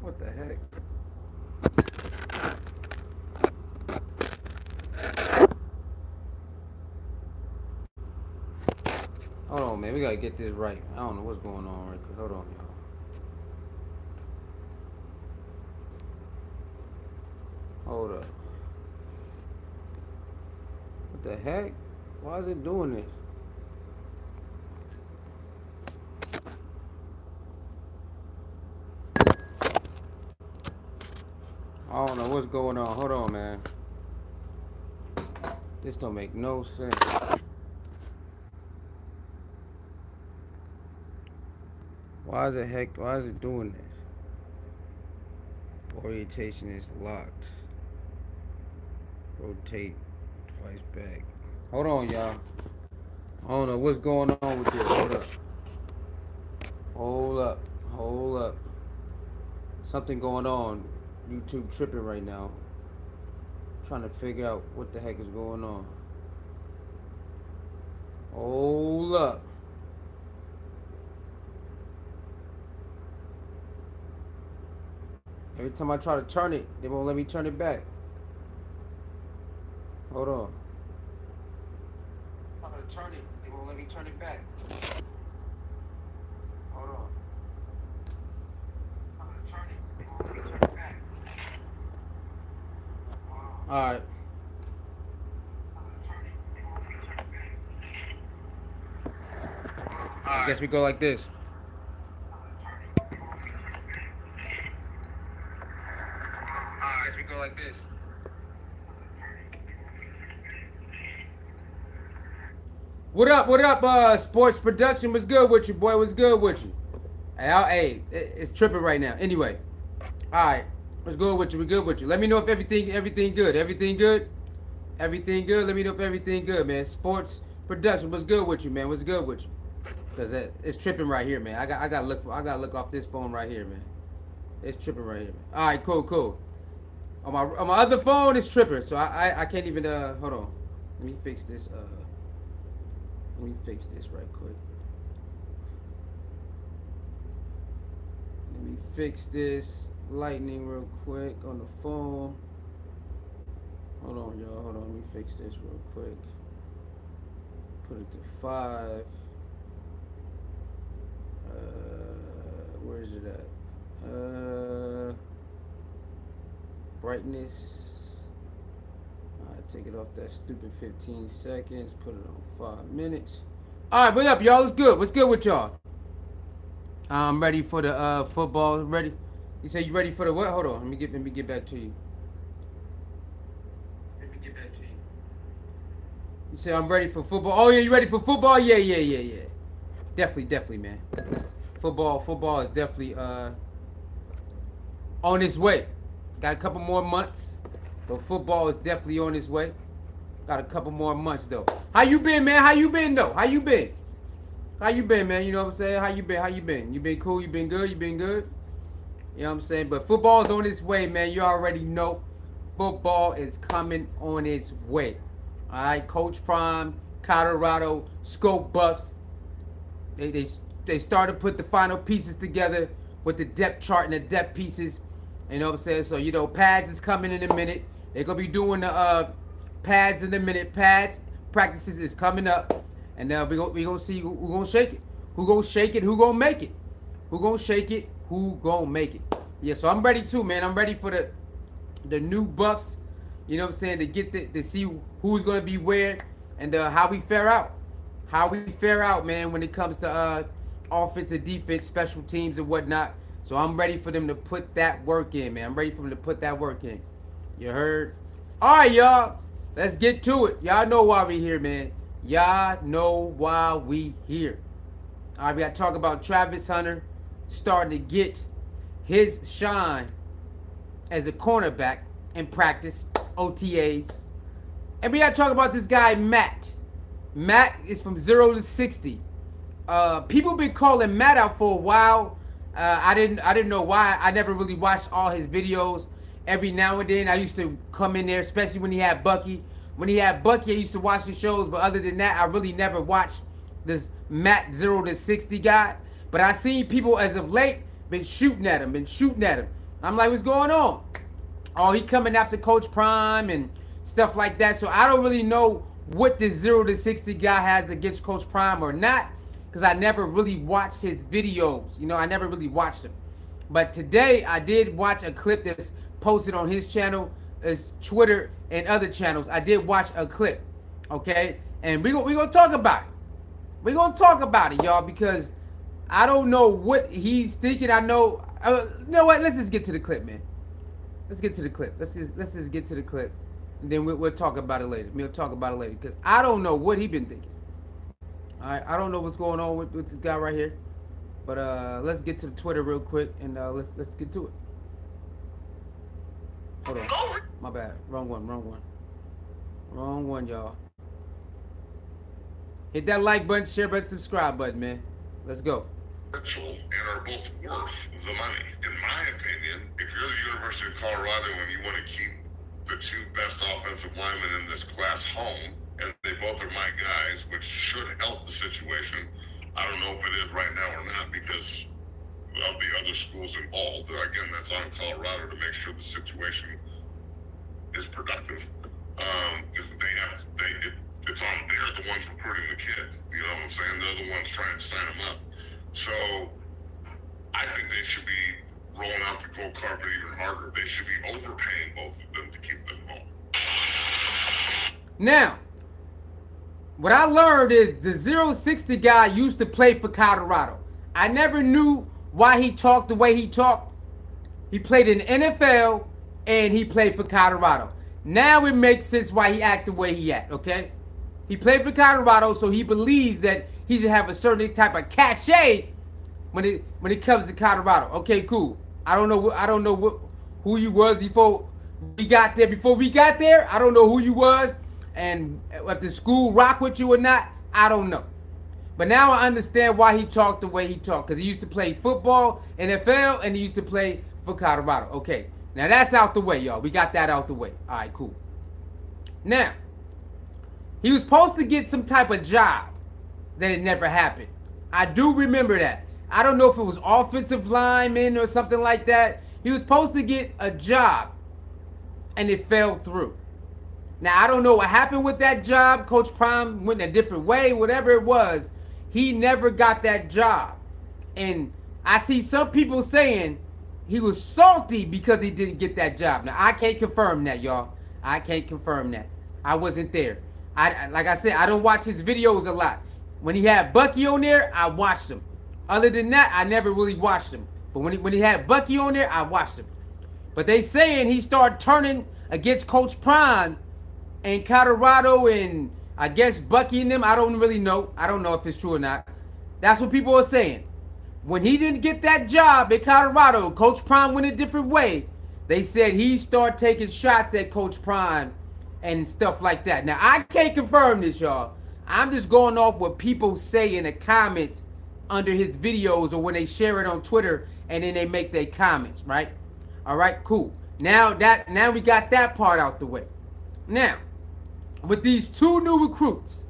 What the heck? Hold on, man. We gotta get this right. I don't know what's going on right quick. Hold on, y'all. Hold up. What the heck? Why is it doing this? I don't know what's going on. Hold on, man. This don't make no sense. Why is it doing this? Orientation is locked. Rotate device back. Hold on, y'all. I don't know what's going on with this. Hold up. Hold up. Hold up. Something going on. YouTube tripping right now. Trying to figure out what the heck is going on. Hold up. Every time I try to turn it, they won't let me turn it back. Hold on. I'm trying to turn it, they won't let me turn it back. Hold on. I'm gonna turn it, they won't let me turn it back. Alright. I guess we go like this. I guess we go like this. What up, sports production? What's good with you, boy? What's good with you? Hey, it's tripping right now. Anyway, all right, what's good with you? We good with you. Let me know if everything good. Everything good? Everything good? Let me know if everything good, man. Sports production, what's good with you, man? What's good with you? Cause it's tripping right here, man. I gotta look off this phone right here, man. It's tripping right here, man. All right, cool. On my other phone, it's tripping, so I can't even hold on. Let me fix this. Let me fix this right quick. Let me fix this lightning real quick on the phone. Hold on, y'all. Hold on. Let me fix this real quick. Put it to 5. Where is it at? Brightness. Alright, take it off that stupid 15 seconds. Put it on 5 minutes. Alright, what up, y'all? What's good? What's good with y'all? I'm ready for the football. Ready? You say you ready for the what? Hold on. Let me get back to you. You say I'm ready for football. Oh yeah, you ready for football? Yeah. Definitely, man. Football is definitely on its way. Got a couple more months, but football is definitely on its way. Got a couple more months though. How you been, man? How you been, man? You know what I'm saying? How you been? You been cool? You been good? You know what I'm saying? But football is on its way, man. You already know. Football is coming on its way. All right, Coach Prime, Colorado, Scope Buffs. They started to put the final pieces together with the depth chart and the depth pieces. You know what I'm saying? So, pads is coming in a minute. They're going to be doing the pads in a minute. Pads practices is coming up. And we're going to see who's going to shake it. Who going to shake it? Who going to make it? Who going to shake it? Who going to make it? Yeah, so I'm ready too, man. I'm ready for the new buffs. You know what I'm saying? To see who's going to be where and how we fare out. How we fare out, man, when it comes to offense and defense, special teams and whatnot. So I'm ready for them to put that work in, man. I'm ready for them to put that work in. You heard? All right, y'all. Let's get to it. Y'all know why we here, man. Y'all know why we here. All right, we got to talk about Travis Hunter starting to get his shine as a cornerback in practice, OTAs. And we got to talk about this guy, Matt. Matt is from 0 to 60. People been calling Matt out for a while. I didn't know why. I never really watched all his videos. Every now and then I used to come in there, especially when he had Bucky. When he had Bucky, I used to watch the shows, but other than that, I really never watched this Matt 0 to 60 guy. But I seen people as of late been shooting at him. I'm like, what's going on? Oh, he coming after Coach Prime and stuff like that. So I don't really know what the 0 to 60 guy has against Coach Prime or not, because I never really watched his videos. You know, I never really watched them. But today I did watch a clip that's posted on his channel, his Twitter, and other channels. I did watch a clip, okay? And we're gonna talk about it. We're gonna talk about it, y'all, because I don't know what he's thinking. I know. You know what? Let's just get to the clip, man. Let's get to the clip. Let's just get to the clip, and then we'll talk about it later. We'll talk about it later, because I don't know what he been thinking. All right, I don't know what's going on with this guy right here. But let's get to the Twitter real quick, and let's get to it. Hold on. My bad. Wrong one, y'all. Hit that like button, share button, subscribe button, man. Let's go. And are both worth the money. In my opinion, if you're the University of Colorado and you want to keep the two best offensive linemen in this class home, and they both are my guys, which should help the situation. I don't know if it is right now or not because of the other schools involved. Again, that's on Colorado to make sure the situation is productive. It's on. They're the ones recruiting the kid. You know what I'm saying? They're the ones trying to sign him up. So I think they should be rolling out the gold carpet even harder. They should be overpaying both of them to keep them home. Now, what I learned is the 060 guy used to play for Colorado. I never knew why he talked the way he talked. He played in the NFL and he played for Colorado. Now it makes sense why he act the way he act, okay? He played for Colorado, so he believes that he should have a certain type of cachet when it comes to Colorado. Okay, cool. I don't know who you was before we got there. Before we got there, I don't know who you was, and if the school rock with you or not, I don't know. But now I understand why he talked the way he talked, because he used to play football, NFL, and he used to play for Colorado. Okay, now that's out the way, y'all. We got that out the way. All right, cool. Now, he was supposed to get some type of job that it never happened. I do remember that. I don't know if it was offensive lineman or something like that. He was supposed to get a job, and it fell through. Now, I don't know what happened with that job. Coach Prime went a different way, whatever it was. He never got that job. And I see some people saying he was salty because he didn't get that job. Now, I can't confirm that, y'all. I can't confirm that. I wasn't there. Like I said, I don't watch his videos a lot. When he had Bucky on there, I watched him. Other than that, I never really watched him. But when he had Bucky on there, I watched him. But they saying he started turning against Coach Prime and Colorado, and I guess Bucky and them. I don't really know. I don't know if it's true or not. That's what people are saying. When he didn't get that job in Colorado, Coach Prime went a different way. They said he started taking shots at Coach Prime and stuff like that. Now, I can't confirm this, y'all. I'm just going off what people say in the comments under his videos or when they share it on Twitter and then they make their comments, right? All right, cool. Now we got that part out the way. Now, with these two new recruits,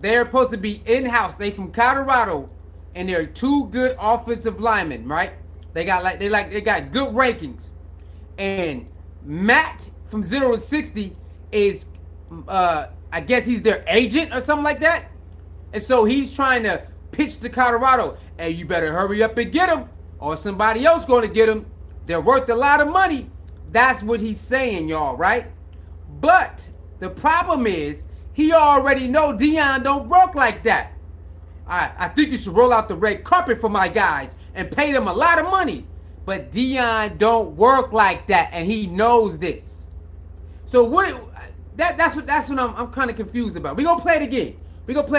they're supposed to be in-house. They from Colorado, and they're two good offensive linemen, right? They got good rankings. And Matt from 0 to 60 is I guess he's their agent or something like that. And so he's trying to pitch to Colorado, hey, you better hurry up and get him, or somebody else going to get him. They're worth a lot of money. That's what he's saying, y'all, right? But the problem is he already know Deion don't work like that. I think you should roll out the red carpet for my guys and pay them a lot of money. But Deion don't work like that, and he knows this. So that's what I'm kind of confused about. We're going to play it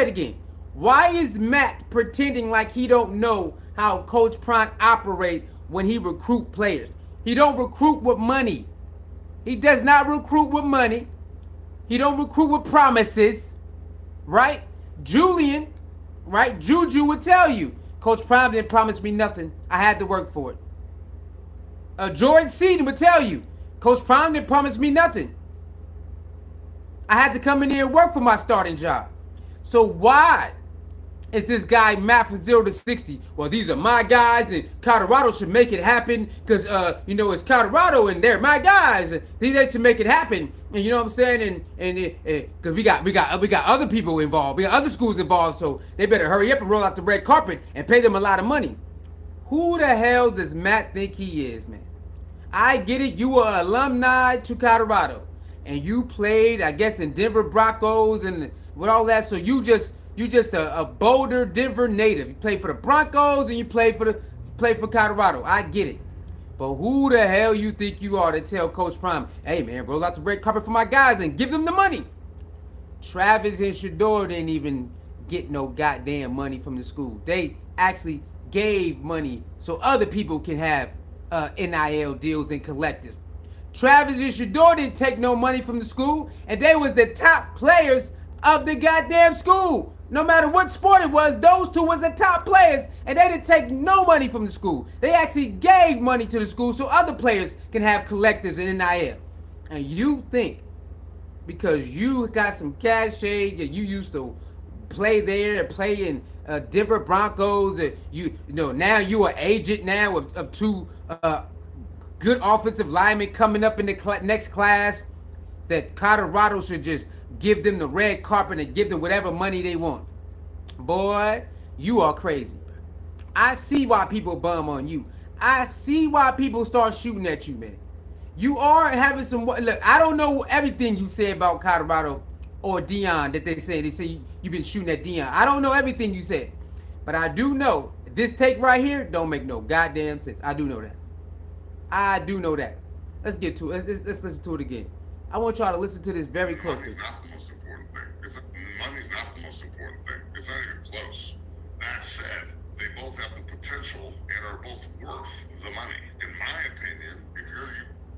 again. Why is Matt pretending like he don't know how Coach Prime operate when he recruit players? He don't recruit with money. He does not recruit with money. He don't recruit with promises, right? Julian, right? Juju would tell you, Coach Prime didn't promise me nothing. I had to work for it. Jordan Seaton would tell you, Coach Prime didn't promise me nothing. I had to come in here and work for my starting job. So why It's this guy Matt from 0 to 60. Well, these are my guys, and Colorado should make it happen because it's Colorado and they're my guys. And they should make it happen. And you know what I'm saying? And because we got other people involved, we got other schools involved, so they better hurry up and roll out the red carpet and pay them a lot of money. Who the hell does Matt think he is, man? I get it. You were an alumni to Colorado, and you played, I guess, in Denver Broncos and with all that. So you just a Boulder, Denver native. You played for the Broncos and you played for Colorado. I get it. But who the hell you think you are to tell Coach Prime, hey man, roll out the red carpet for my guys and give them the money? Travis and Shador didn't even get no goddamn money from the school. They actually gave money so other people can have NIL deals and collectives. Travis and Shador didn't take no money from the school, and they was the top players of the goddamn school. No matter what sport it was, those two was the top players, and they didn't take no money from the school. They actually gave money to the school so other players can have collectives and NIL. And you think because you got some cachet that you used to play there and play in Denver Broncos, that now you are agent now of two good offensive linemen coming up in the next class, that Colorado should just give them the red carpet and give them whatever money they want. Boy, you are crazy. I see why people bum on you. I see why people start shooting at you, man. You are having some... Look, I don't know everything you say about Colorado or Dion that they say. They say you've been shooting at Dion. I don't know everything you said. But I do know this take right here don't make no goddamn sense. I do know that. I do know that. Let's get to it. Let's listen to it again. I want y'all to listen to this very closely. Money's not the most important thing. Money's not the most important thing. It's not even close. That said, they both have the potential and are both worth the money. In my opinion, if you're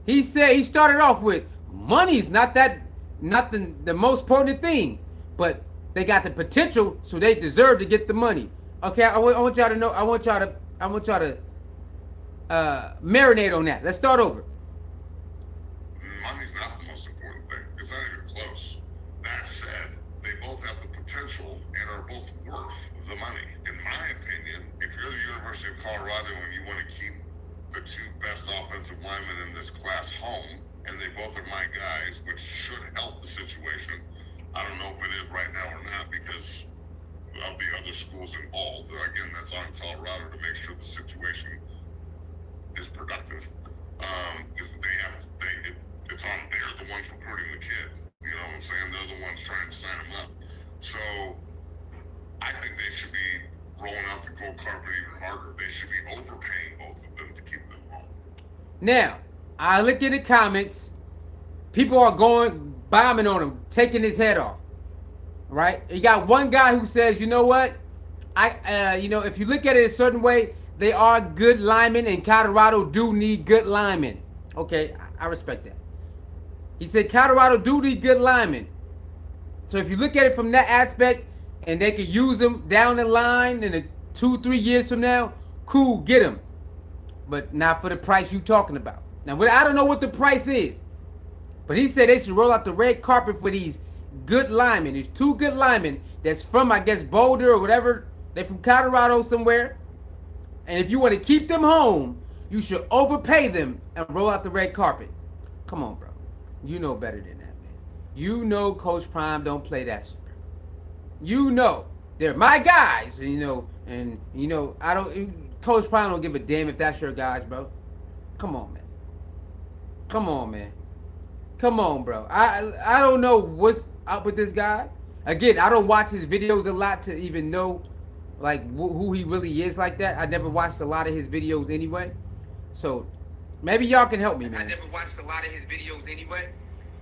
he said, he started off with, money's not the most important thing, but they got the potential, so they deserve to get the money. Okay, I want y'all to know. I want y'all to marinate on that. Let's start over. Money's not the most important thing. It's not even close. That said, they both have the potential and are both worth the money. In my opinion, if you're the University of Colorado and you want to keep the two best offensive linemen in this class home, and they both are my guys, which should help the situation. I don't know if it is right now or not because of the other schools involved. Again, that's on Colorado to make sure the situation is productive. It's on, they're the ones recruiting the kid. You know what I'm saying? They're the ones trying to sign him up. So I think they should be rolling out the gold carpet even harder. They should be overpaying both of them to keep them home. Now, I look in the comments. People are bombing on him, taking his head off. Right? You got one guy who says, you know what? If you look at it a certain way, they are good linemen, and Colorado do need good linemen. Okay, I respect that. He said Colorado do need good linemen. So if you look at it from that aspect, and they could use them down the line in 2-3 years from now, cool, get them. But not for the price you talking about. Now, I don't know what the price is, but he said they should roll out the red carpet for these good linemen. These two good linemen that's from, I guess, Boulder or whatever. They're from Colorado somewhere. And if you want to keep them home, you should overpay them and roll out the red carpet. Come on, bro. You know better than that, man. You know Coach Prime don't play that shit, bro. You know they're my guys, I don't. Coach Prime don't give a damn if that's your guys, bro. Come on, man. Come on, man. Come on, bro. I don't know what's up with this guy. Again, I don't watch his videos a lot to even know like who he really is like that. I never watched a lot of his videos anyway. So maybe y'all can help me, man. I never watched a lot of his videos anyway.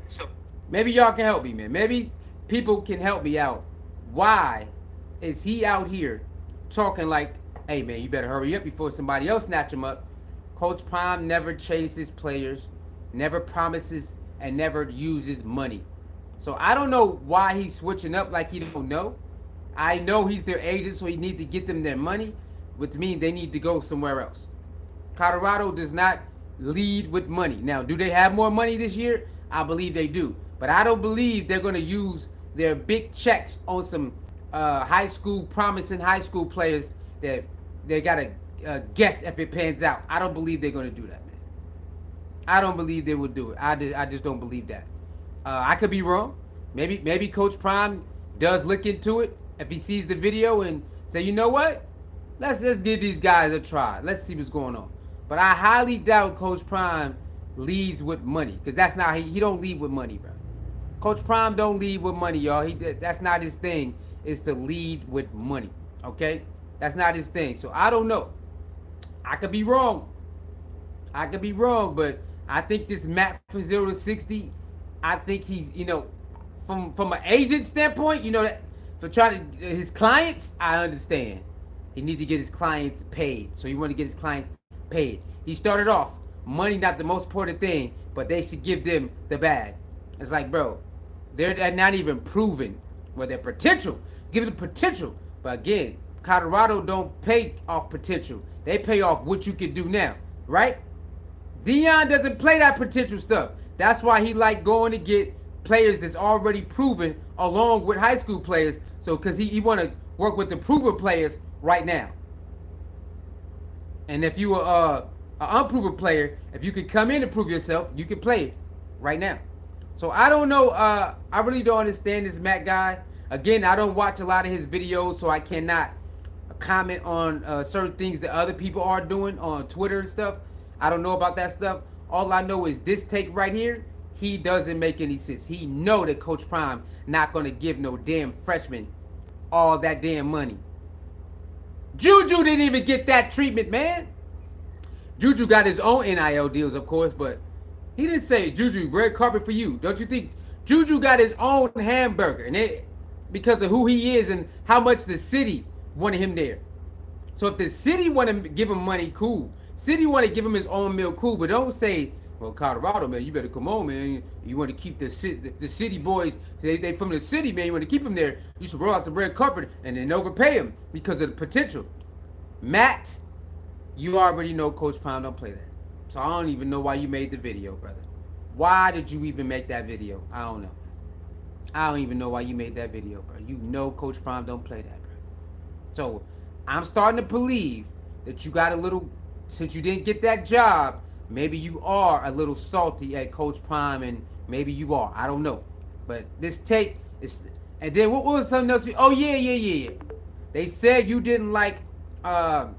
So maybe y'all can help me, man. Maybe people can help me out. Why is he out here talking like, hey, man, you better hurry up before somebody else snatch him up? Coach Prime never chases players, never promises, and never uses money. So I don't know why he's switching up like he don't know. I know he's their agent, so he needs to get them their money, which means they need to go somewhere else. Colorado does not lead with money. Now, do they have more money this year? I believe they do. But I don't believe they're going to use their big checks on some promising high school players that they gotta guess if it pans out. I don't believe they're gonna do that, man. I don't believe they will do it. I just don't believe that. I could be wrong. Maybe Coach Prime does look into it if he sees the video and say, you know what, let's give these guys a try. Let's see what's going on. But I highly doubt Coach Prime leads with money, because that's not he don't lead with money, bro. Coach Prime don't lead with money, y'all. That's not his thing, is to lead with money. Okay, that's not his thing. So I don't know. I could be wrong. But I think this Matt from 0 to 60, I think he's, from an agent standpoint, that for trying to his clients, I understand. He need to get his clients paid. So you want to get his clients paid. He started off, money not the most important thing, but they should give them the bag. It's like, bro, they're not even proven their potential. Give them potential. But again, Colorado don't pay off potential. They pay off what you can do now, right? Deion doesn't play that potential stuff. That's why he like going to get players that's already proven along with high school players. So because he want to work with the proven players right now. And if you are an unproven player, if you can come in and prove yourself, you can play right now. So I don't know. I really don't understand this Matt guy. Again, I don't watch a lot of his videos, so I cannot comment on certain things that other people are doing on Twitter and stuff. I don't know about that stuff. All I know is this take right here, he doesn't make any sense. He know that Coach Prime not going to give no damn freshman all that damn money. Juju didn't even get that treatment, man. Juju got his own NIL deals, of course, but he didn't say, Juju, red carpet for you. Don't you think Juju got his own hamburger, and because of who he is and how much the city wanted him there. So if the city want to give him money, cool. City want to give him his own meal, cool. But don't say, well, Colorado, man, you better come on, man. You want to keep the city boys, they from the city, man. You want to keep them there. You should roll out the red carpet and then overpay them because of the potential. Matt, you already know Coach Prime don't play that. So I don't even know why you made the video, brother. Why did you even make that video? I don't know. I don't even know why you made that video, bro. You know Coach Prime don't play that, bro. So I'm starting to believe that you got a little, since you didn't get that job, maybe you are a little salty at Coach Prime, and maybe you are. I don't know. But this tape is, and then what was something else? Oh, yeah. They said you didn't like the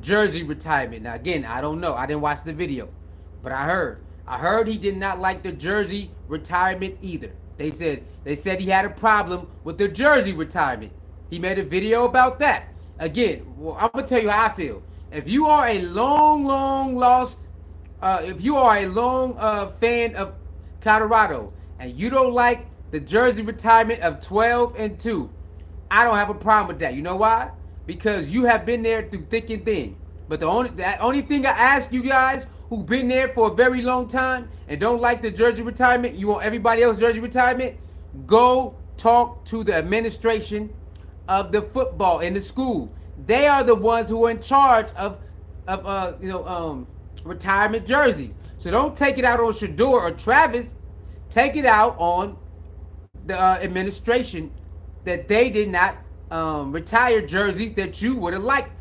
jersey retirement. Now, again, I don't know. I didn't watch the video. But I heard he did not like the jersey retirement either. They said he had a problem with the jersey retirement. He made a video about that. Again, well, I'm gonna tell you how I feel. If you are a long fan of Colorado and you don't like the jersey retirement of 12 and 2, I don't have a problem with that. You know why? Because you have been there through thick and thin. But the only thing I ask you guys who've been there for a very long time and don't like the jersey retirement, you want everybody else's jersey retirement, go talk to the administration of the football in the school. They are the ones who are in charge of retirement jerseys. So don't take it out on Shador or Travis. Take it out on the administration that they did not retire jerseys that you would have liked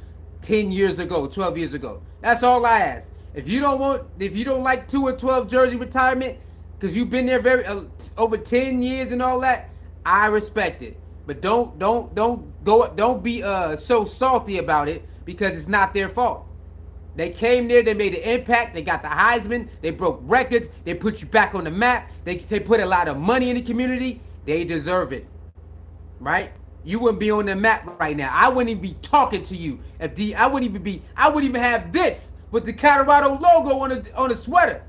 10 years ago, 12 years ago. That's all I ask. If you don't like 2 and 12 jersey retirement because you've been there over 10 years and all that, I respect it. But don't be so salty about it because it's not their fault. They came there, they made an impact, they got the Heisman, they broke records, they put you back on the map, they put a lot of money in the community. They deserve it, right? You wouldn't be on the map right now. I wouldn't even be talking to you I wouldn't even have this with the Colorado logo on the sweater,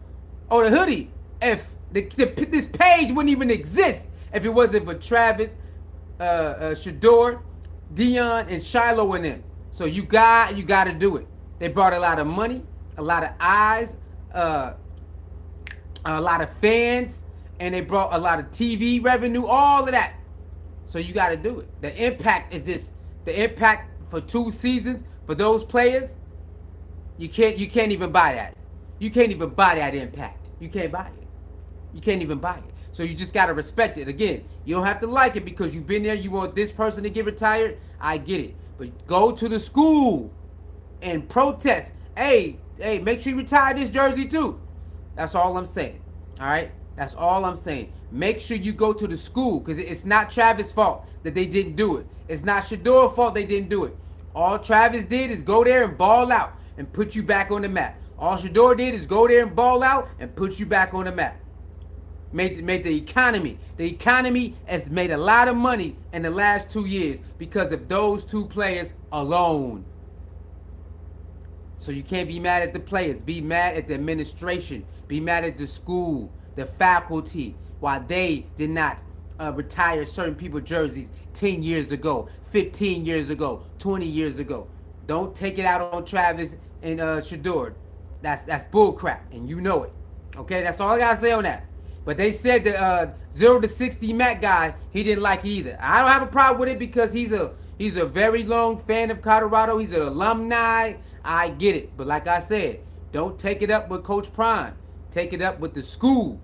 on the hoodie. If this page wouldn't even exist if it wasn't for Travis, Shador, Deion, and Shiloh in them. So you got to do it. They brought a lot of money, a lot of eyes, a lot of fans, and they brought a lot of TV revenue, all of that. So you got to do it. The impact is this. The impact for 2 seasons for those players, you can't even buy that. You can't even buy that impact. You can't buy it. You can't even buy it. So you just gotta respect it. Again, you don't have to like it because you've been there. You want this person to get retired. I get it, but go to the school and protest. Hey, make sure you retire this jersey too. That's all I'm saying. All right, that's all I'm saying. Make sure you go to the school because it's not Travis' fault that they didn't do it. It's not Shadour's fault they didn't do it. All Travis did is go there and ball out and put you back on the map. All Shadour did is go there and ball out and put you back on the map. Made the economy. The economy has made a lot of money in the last 2 years because of those two players alone. So you can't be mad at the players. Be mad at the administration. Be mad at the school, the faculty, why they did not retire certain people's jerseys 10 years ago, 15 years ago, 20 years ago. Don't take it out on Travis and Shadour. That's bull crap, and you know it. Okay, that's all I gotta say on that. But they said the 0 to 60 Matt guy, he didn't like it either. I don't have a problem with it because he's a very long fan of Colorado. He's an alumni. I get it. But like I said, don't take it up with Coach Prime. Take it up with the school.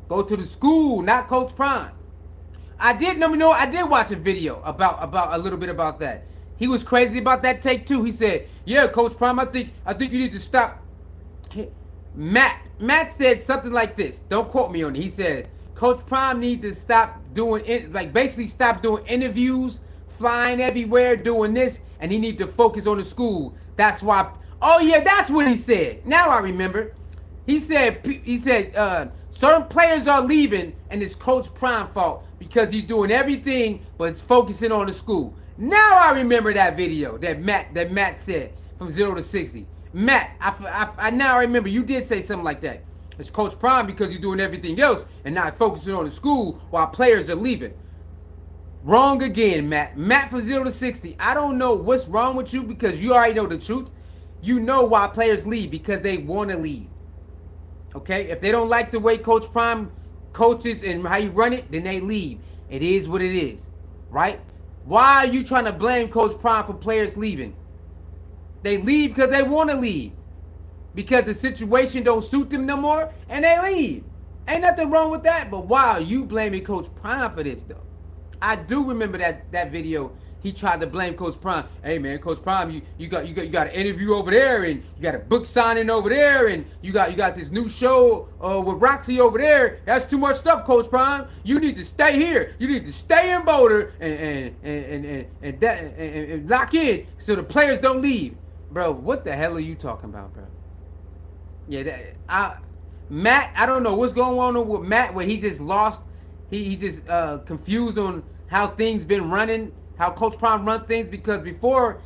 Go to the school, not Coach Prime. I did watch a video about a little bit about that. He was crazy about that take too. He said, "Yeah, Coach Prime, I think you need to stop." Matt said something like this. Don't quote me on it. He said, "Coach Prime needs to stop doing it, like basically stop doing interviews, flying everywhere, doing this, and he need to focus on the school." That's why. Oh yeah, that's what he said. Now I remember. He said certain players are leaving, and it's Coach Prime's fault because he's doing everything but it's focusing on the school. Now I remember that video that Matt said from 0 to 60. Matt, I now remember you did say something like that. It's Coach Prime because you're doing everything else and not focusing on the school while players are leaving. Wrong again, Matt. Matt from 0 to 60. I don't know what's wrong with you because you already know the truth. You know why players leave because they want to leave. Okay? If they don't like the way Coach Prime coaches and how you run it, then they leave. It is what it is. Right? Why are you trying to blame Coach Prime for players leaving? They leave because they want to leave. Because the situation don't suit them no more, and they leave. Ain't nothing wrong with that, but why are you blaming Coach Prime for this, though? I do remember that video. He tried to blame Coach Prime. Hey, man, Coach Prime, you got an interview over there, and you got a book signing over there, and you got this new show with Roxy over there. That's too much stuff, Coach Prime. You need to stay here. You need to stay in Boulder and lock in so the players don't leave. Bro, what the hell are you talking about, bro? Yeah, Matt, I don't know what's going on with Matt where he just lost. He just confused on how things been running, how Coach Prime run things, because before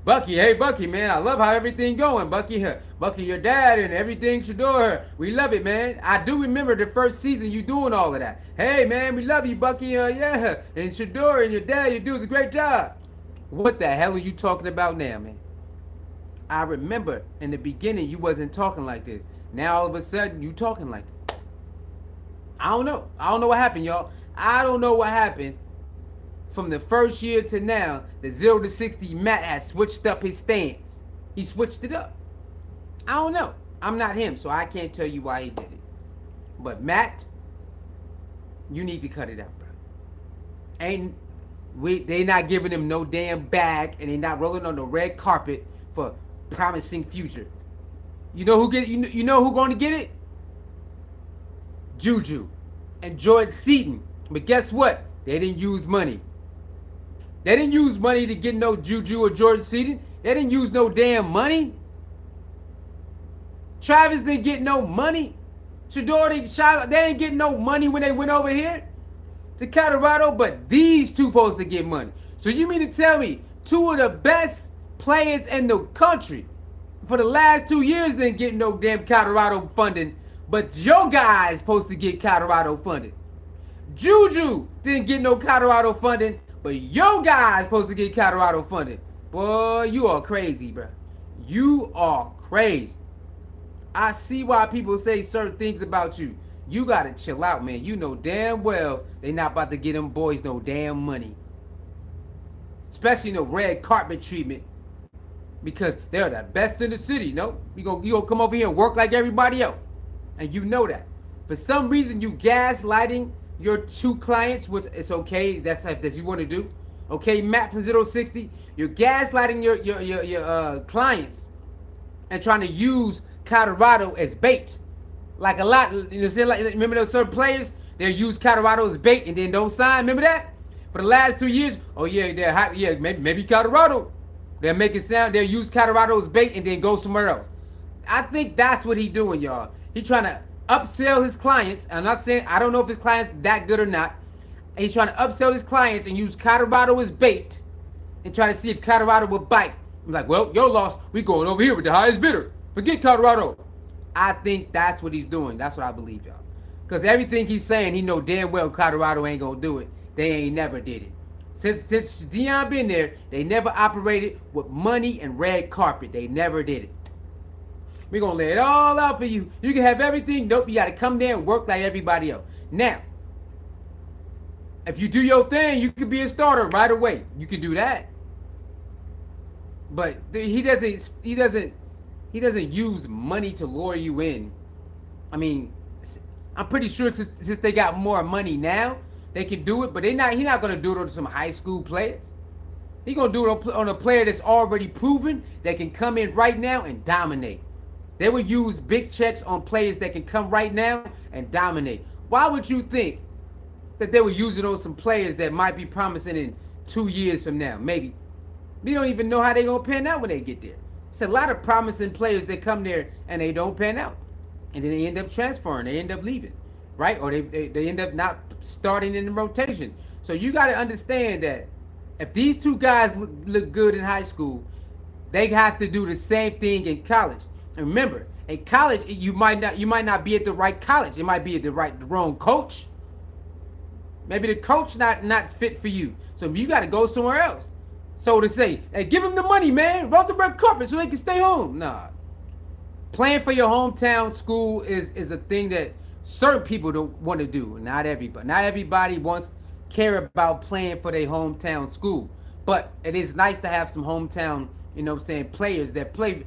Bucky, hey Bucky, man, I love how everything going. Bucky, your dad and everything Shadour, we love it, man. I do remember the first season you doing all of that. Hey man, we love you, Bucky, yeah. And Shadour and your dad, you do a great job. What the hell are you talking about now, man? I remember in the beginning you wasn't talking like this. Now all of a sudden you talking like this. I don't know what happened, y'all. I don't know what happened from the first year to now. The 0 to 60 Matt has switched up his stance. He switched it up. I don't know. I'm not him, so I can't tell you why he did it. But Matt, you need to cut it out, bro. They not giving him no damn bag, and they not rolling on the red carpet for promising future. You know who going to get it? Juju and Jordan Seaton. But guess what? They didn't use money. They didn't use money to get no Juju or Jordan Seaton. They didn't use no damn money. Travis didn't get no money. Shadour, they didn't get no money when they went over here to Colorado, but these two supposed to get money. So you mean to tell me two of the best players in the country for the last 2 years didn't get no damn Colorado funding, but your guys supposed to get Colorado funding? Juju didn't get no Colorado funding, but your guys supposed to get Colorado funding. Boy, you are crazy, bro. You are crazy. I see why people say certain things about you. You gotta chill out, man. You know damn well they not about to get them boys no damn money. Especially no red carpet treatment. Because they're the best in the city, no? You gonna come over here and work like everybody else. And you know that. For some reason, you gaslighting your two clients, which it's okay. That's that you want to do. Okay, Matt from 060, you're gaslighting your clients and trying to use Colorado as bait. Like a lot, you know, like, remember those certain players? They'll use Colorado as bait and then don't sign. Remember that? For the last 2 years, oh yeah, they're hot. Yeah, maybe Colorado. They'll make it sound. They'll use Colorado as bait and then go somewhere else. I think that's what he's doing, y'all. He's trying to upsell his clients. I'm not saying I don't know if his clients that good or not. He's trying to upsell his clients and use Colorado as bait and try to see if Colorado will bite. I'm like, well, your loss. We going over here with the highest bidder. Forget Colorado. I think that's what he's doing. That's what I believe, y'all. Because everything he's saying, he know damn well Colorado ain't gonna do it. They ain't never did it. Since Deion been there, they never operated with money and red carpet. They never did it. We're gonna lay it all out for you. You can have everything. Nope, you gotta come there and work like everybody else. Now, if you do your thing, you can be a starter right away. You can do that. But he doesn't use money to lure you in. I mean, I'm pretty sure since they got more money now, they can do it. But he's not gonna do it on some high school players. He's gonna do it on a player that's already proven that can come in right now and dominate. They would use big checks on players that can come right now and dominate. Why would you think that they would use it on some players that might be promising in 2 years from now? Maybe. We don't even know how they're going to pan out when they get there. It's a lot of promising players that come there and they don't pan out. And then they end up transferring. They end up leaving. Right? Or they end up not starting in the rotation. So you got to understand that if these two guys look good in high school, they have to do the same thing in college. And remember, in college, you might not be at the right college. It might be at the wrong coach. Maybe the coach not fit for you. So you got to go somewhere else. So to say, hey, give them the money, man. Roll the red carpet so they can stay home. Nah. Playing for your hometown school is a thing that certain people don't want to do. Not everybody. Not everybody care about playing for their hometown school. But it is nice to have some hometown, you know what I'm saying, players that play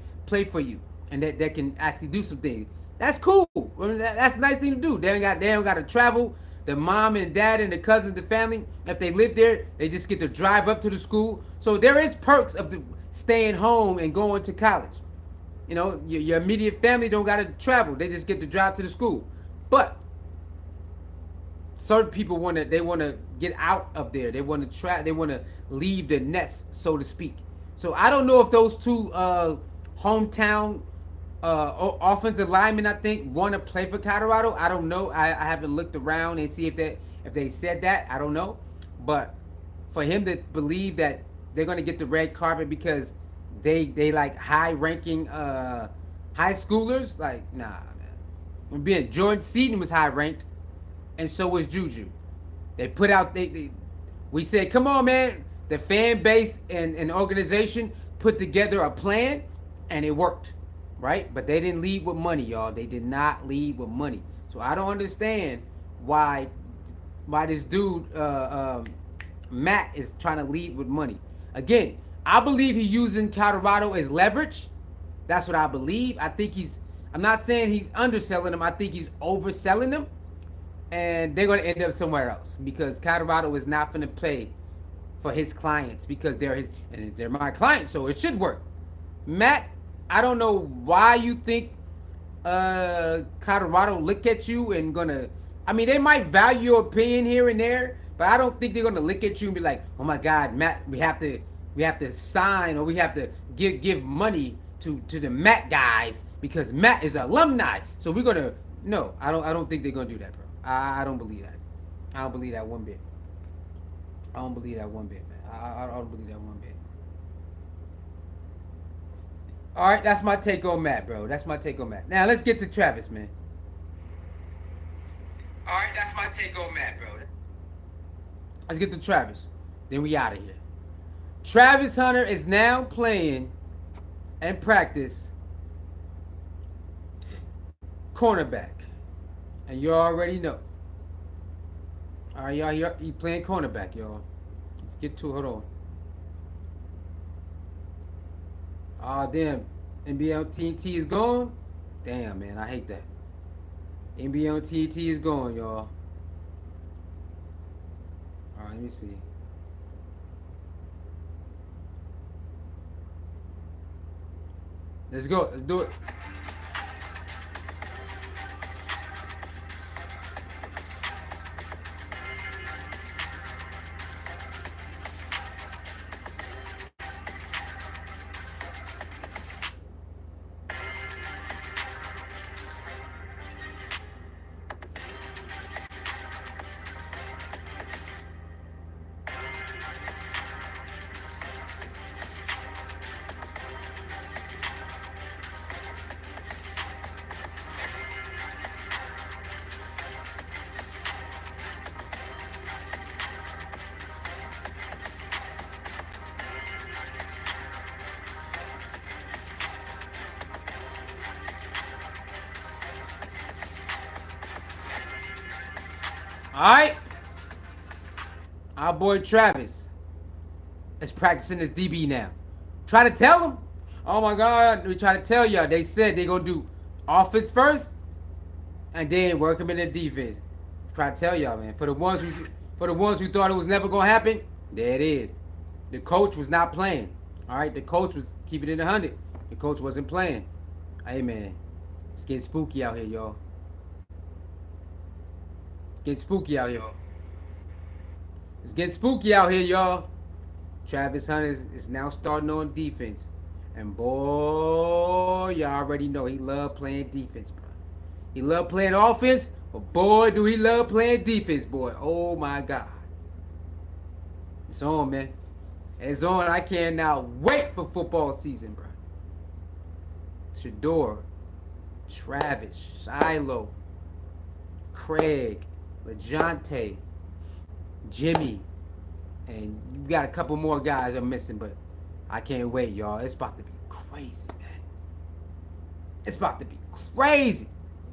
for you. And that can actually do some things. That's cool. I mean, that's a nice thing to do. They don't got to travel. The mom and dad and the cousins, the family, if they live there, they just get to drive up to the school. So there is perks of staying home and going to college. You know, your immediate family don't got to travel. They just get to drive to the school. But certain people want to get out of there. They want to leave the nest, so to speak. So I don't know if those two hometown offensive linemen, I think, want to play for Colorado. I don't know. I haven't looked around and see if they said that. I don't know. But for him to believe that they're going to get the red carpet because they like high-ranking high schoolers, like, nah, man. Being Jordan Seaton was high-ranked, and so was Juju. They put out we said, come on, man. The fan base and organization put together a plan, and it worked. Right? But they didn't lead with money, y'all. They did not lead with money. So I don't understand why this dude Matt is trying to lead with money. Again, I believe he's using Colorado as leverage. That's what I believe. I'm not saying he's underselling them. I think he's overselling them. And they're going to end up somewhere else because Colorado is not going to pay for his clients because they're my clients, so it should work. Matt, I don't know why you think Colorado look at you and gonna. I mean, they might value your opinion here and there, but I don't think they're gonna look at you and be like, "Oh my God, Matt, we have to sign or we have to give money to the Matt guys because Matt is an alumni." So we're gonna. No, I don't think they're gonna do that, bro. I don't believe that. I don't believe that one bit. I don't believe that one bit, man. I don't believe that one bit. All right, that's my take on Matt, bro. That's my take on Matt. Now, let's get to Travis, man. All right, that's my take on Matt, bro. Let's get to Travis. Then we out of here. Travis Hunter is now playing and practice cornerback. And you already know. All right, y'all, he playing cornerback, y'all. Let's get to it. Hold on. Oh, damn. NBL TNT is gone? Damn, man. I hate that. NBA on TET is going, y'all. All right, let me see. Let's go. Let's do it. All right. Our boy Travis is practicing his DB now. Try to tell him. Oh my God, we try to tell y'all. They said they gonna do offense first, and then work him in the defense. Try to tell y'all, man. For the ones who thought it was never gonna happen, there it is. The coach was not playing. All right, the coach was keeping it 100. The coach wasn't playing. Hey man, it's getting spooky out here, y'all. Getting spooky out here. It's getting spooky out here, y'all. Travis Hunter is now starting on defense. And boy, y'all already know he love playing defense, bro. He love playing offense, but boy, do he love playing defense, boy. Oh my God. It's on, man. It's on. I cannot wait for football season, bro. Shador, Travis, Shiloh, Craig, LeJounte, Jimmy, and you got a couple more guys I'm missing, but I can't wait, y'all. It's about to be crazy, man. It's about to be crazy.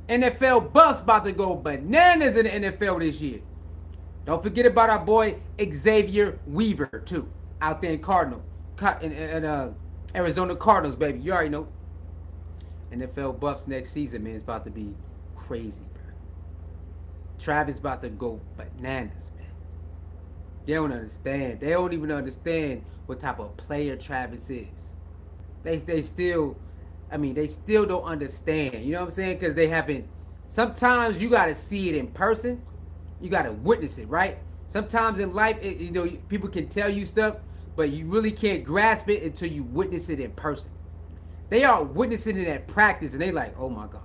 NFL buffs about to go bananas in the NFL this year. Don't forget about our boy Xavier Weaver, too, out there in Arizona Cardinals, baby. You already know. NFL buffs next season, man, it's about to be crazy, bro. Travis about to go bananas, man. They don't understand. They don't even understand what type of player Travis is. They still don't understand. You know what I'm saying? Because they haven't. Sometimes you got to see it in person. You got to witness it, right? Sometimes in life, people can tell you stuff, but you really can't grasp it until you witness it in person. They are witnessing it at practice, and they like, oh my God.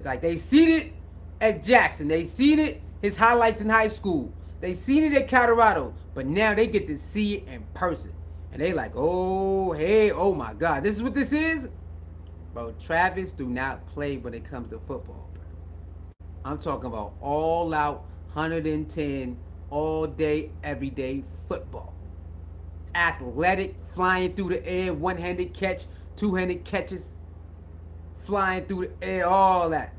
Like, they seen it at Jackson. They seen it, his highlights in high school. They seen it at Colorado, but now they get to see it in person. And they like, oh, hey, oh my God, this is what this is? Bro, Travis do not play when it comes to football, bro. I'm talking about all out, 110, all day, every day football. Athletic, flying through the air, one-handed catch, two-handed catches, flying through the air, all that.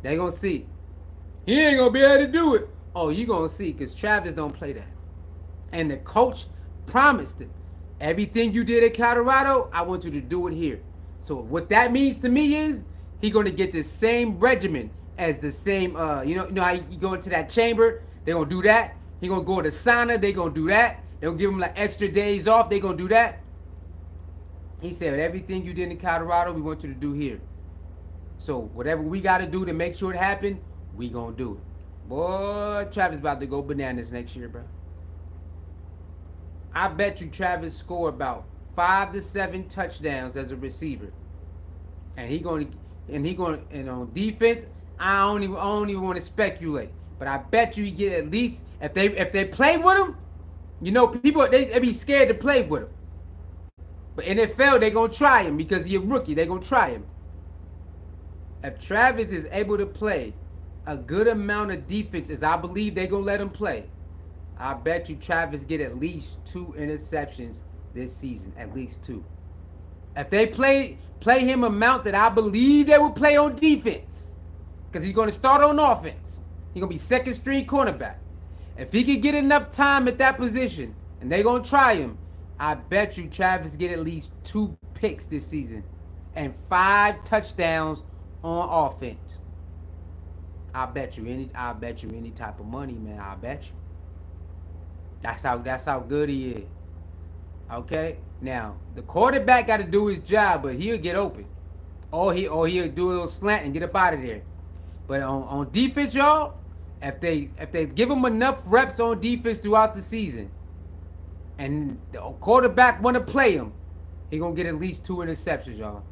They gonna see. He ain't gonna be able to do it. Oh, you gonna see, because Travis don't play that. And the coach promised him, everything you did at Colorado, I want you to do it here. So what that means to me is he gonna get the same regimen as the same, you know how you go into that chamber, they gonna do that. He gonna go to sauna, they gonna do that. They gonna give him like extra days off, they gonna do that. He said, everything you did in Colorado, we want you to do here. So whatever we gotta do to make sure it happen, we gonna do it. Boy, Travis about to go bananas next year, bro. I bet you Travis scored about 5 to 7 touchdowns as a receiver. And on defense, I don't even want to speculate. But I bet you he get at least, if they play with him, people they be scared to play with him. But NFL, they gonna try him because he a rookie. They gonna try him. If Travis is able to play a good amount of defense, as I believe they gonna let him play, I bet you Travis get at least 2 interceptions this season. At least 2. If they play him amount that I believe they will play on defense, because he's gonna start on offense. He's gonna be second string cornerback. If he can get enough time at that position, and they gonna try him, I bet you Travis get at least 2 picks this season. and 5 touchdowns on offense. I bet you any type of money, man. I bet you. That's how good he is. Okay? Now, the quarterback got to do his job, but he'll get open. Or he'll do a little slant and get up out of there. But on defense, y'all, if they give him enough reps on defense throughout the season, and the quarterback want to play him, he gonna get at least 2 interceptions, y'all.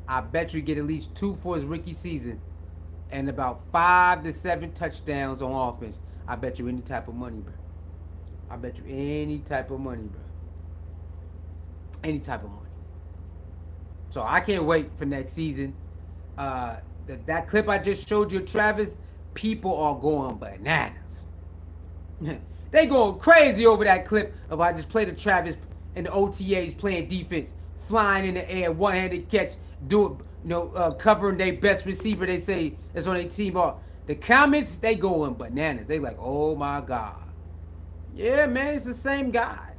I bet you get at least 2 for his rookie season, and about 5 to 7 touchdowns on offense. I bet you any type of money, bro. I bet you any type of money, bro. Any type of money. So I can't wait for next season. That clip I just showed you, Travis, people are going bananas. They going crazy over that clip of I just played a Travis in the OTAs playing defense, flying in the air, one-handed catch, covering their best receiver. They say that's on their team. The comments, they going bananas. They like, oh my God. Yeah, man, it's the same guy.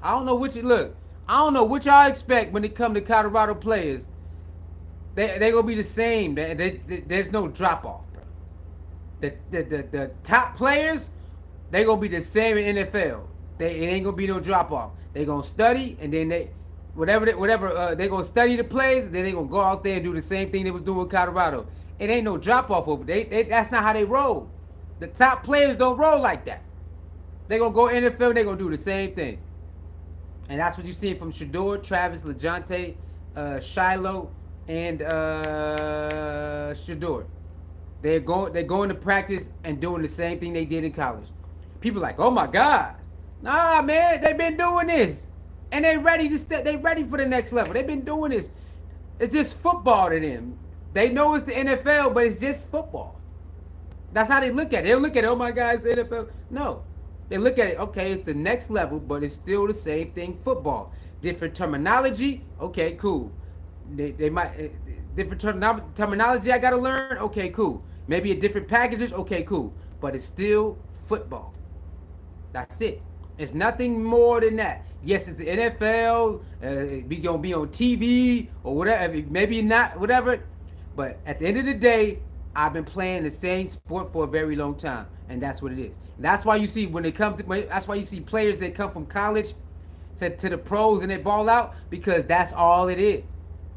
I don't know what y'all expect when it come to Colorado players. They gonna be the same. There's no drop off, bro. The top players, they gonna be the same in NFL. It ain't gonna be no drop off. They gonna study, and then they gonna study the plays, and then they gonna go out there and do the same thing they was doing in Colorado. It ain't no drop off over. That's not how they roll. The top players don't roll like that. They gonna go NFL and they gonna do the same thing. And that's what you see from Shedeur, Travis, LeJounte, Shiloh, and Shedeur. They're going to practice and doing the same thing they did in college. People like, oh my God. Nah, man, they've been doing this. And they ready for the next level. They've been doing this. It's just football to them. They know it's the NFL, but it's just football. That's how they look at it. They don't look at it, oh my God, it's the NFL. No. They look at it, okay, it's the next level, but it's still the same thing, football. Different terminology, okay, cool. They might, different terminology I gotta learn, okay, cool. Maybe a different packages, okay, cool. But it's still football. That's it. It's nothing more than that. Yes, it's the NFL, we gonna be on TV or whatever, maybe not, whatever. But at the end of the day, I've been playing the same sport for a very long time, and that's what it is. That's why you see that's why you see players that come from college to the pros and they ball out, because that's all it is.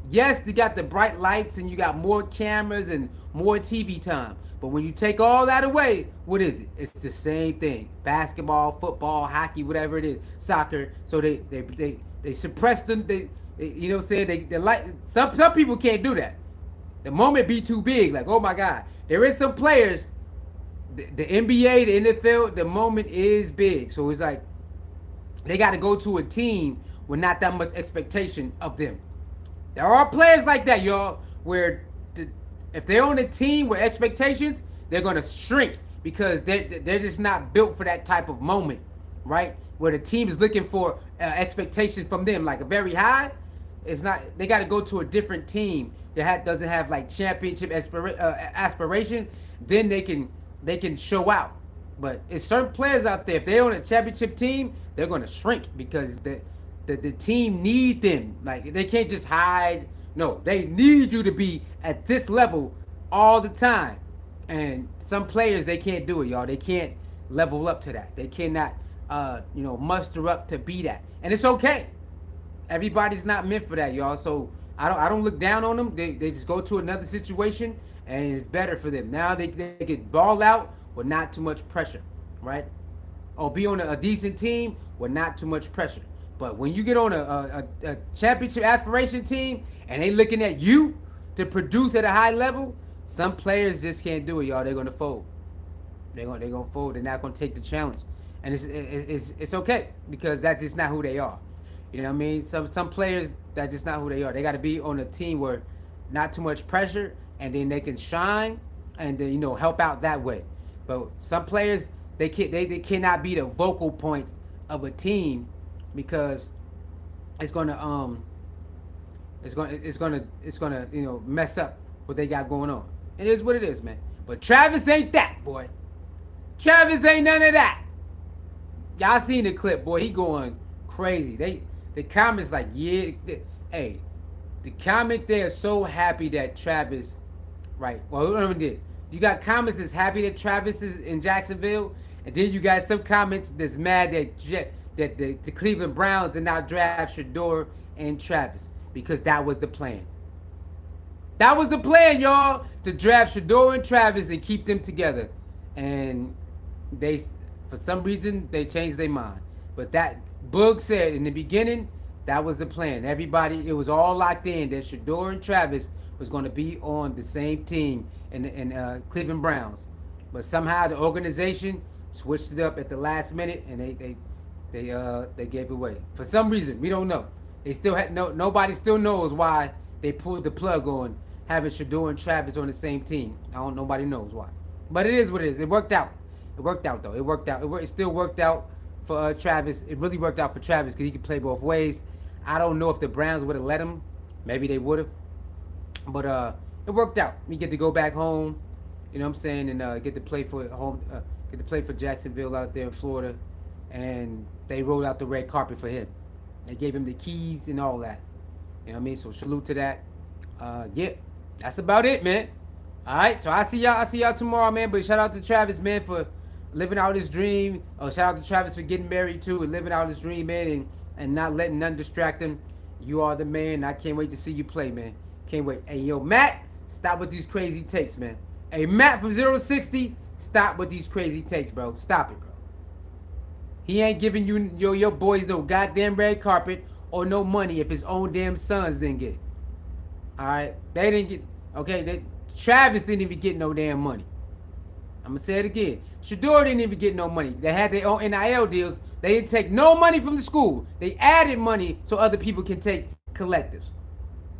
Yes, you got the bright lights and you got more cameras and more TV time, but when you take all that away, what is it? It's the same thing: basketball, football, hockey, whatever it is, soccer. So they suppress them. They you know what I'm saying? They like some people can't do that. The moment be too big, like, oh my God. There is some players. The NBA, the NFL, the moment is big. So it's like they got to go to a team with not that much expectation of them. There are players like that, y'all, where if they're on a team with expectations, they're going to shrink because they're just not built for that type of moment, right? Where the team is looking for expectation from them, like a very high. It's not. They got to go to a different team that doesn't have like championship aspiration. Then they can show out. But it's certain players out there, if they're on a championship team, they're going to shrink because the team need them. Like, they can't just hide. No, they need you to be at this level all the time. And some players, they can't do it, y'all. They can't level up to that. They cannot, muster up to be that. And it's okay. Everybody's not meant for that, y'all. So I don't look down on them. They just go to another situation, and it's better for them. Now they get ball out with not too much pressure, right? Or be on a decent team with not too much pressure. But when you get on a championship aspiration team and they looking at you to produce at a high level, some players just can't do it, y'all. They're gonna fold. They're gonna fold. They're not gonna take the challenge, and it's okay because that's just not who they are. You know what I mean? Some players, that's just not who they are. They got to be on a team where not too much pressure, and then they can shine and then, help out that way. But some players, they cannot be the vocal point of a team because it's gonna mess up what they got going on. It is what it is, man. But Travis ain't that, boy. Travis ain't none of that. Y'all seen the clip, boy. He going crazy. The comments like, yeah, hey, The comments, they are so happy that Travis, right? Well, whoever did. You got comments that's happy that Travis is in Jacksonville, and then you got some comments that's mad that the Cleveland Browns did not draft Shador and Travis because that was the plan. That was the plan, y'all, to draft Shador and Travis and keep them together. And they, for some reason, they changed their mind. But that Boog said in the beginning, that was the plan. Everybody, it was all locked in that Shador and Travis was going to be on the same team in Cleveland Browns. But somehow the organization switched it up at the last minute, and they gave it away for some reason. We don't know. They still had nobody still knows why they pulled the plug on having Shador and Travis on the same team. Nobody knows why. But it is what it is. It worked out. It worked out though. It worked out. It still worked out for Travis. It really worked out for Travis because he could play both ways. I don't know if the Browns would have let him. Maybe they would have. But it worked out. We get to go back home. You know what I'm saying, and get to play for home. Get to play for Jacksonville out there in Florida, and they rolled out the red carpet for him. They gave him the keys and all that. You know what I mean? So salute to that. Yeah, that's about it, man. All right, so I see y'all tomorrow, man. But shout out to Travis, man, for living out his dream. Shout out to Travis for getting married too and living out his dream, man, and not letting none distract him. You are the man. I can't wait to see you play, man. Can't wait. Hey, yo, Matt, stop with these crazy takes, man. Hey, Matt from 0 to 60, stop with these crazy takes, bro. Stop it, bro. He ain't giving you your boys no goddamn red carpet or no money if his own damn sons didn't get it. All right, they didn't get. Okay, Travis didn't even get no damn money. I'm gonna say it again. Shador didn't even get no money. They had their own NIL deals. They didn't take no money from the school. They added money so other people can take collectives.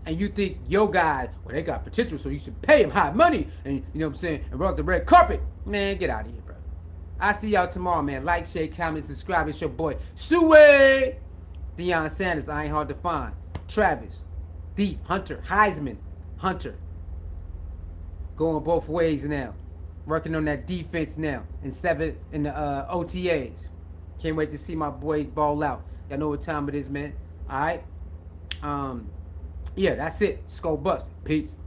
And you think your guys, well, they got potential, so you should pay them high money, and you know what I'm saying, and roll out the red carpet. Man, get out of here, bro. I see y'all tomorrow, man. Like, share, comment, subscribe. It's your boy, Suey. Deion Sanders, I ain't hard to find. Travis, D, Hunter, Heisman, Hunter. Going both ways now. Working on that defense now in the OTAs. Can't wait to see my boy ball out. Y'all know what time it is, man. All right. Yeah, that's it. Skull Bust. Peace.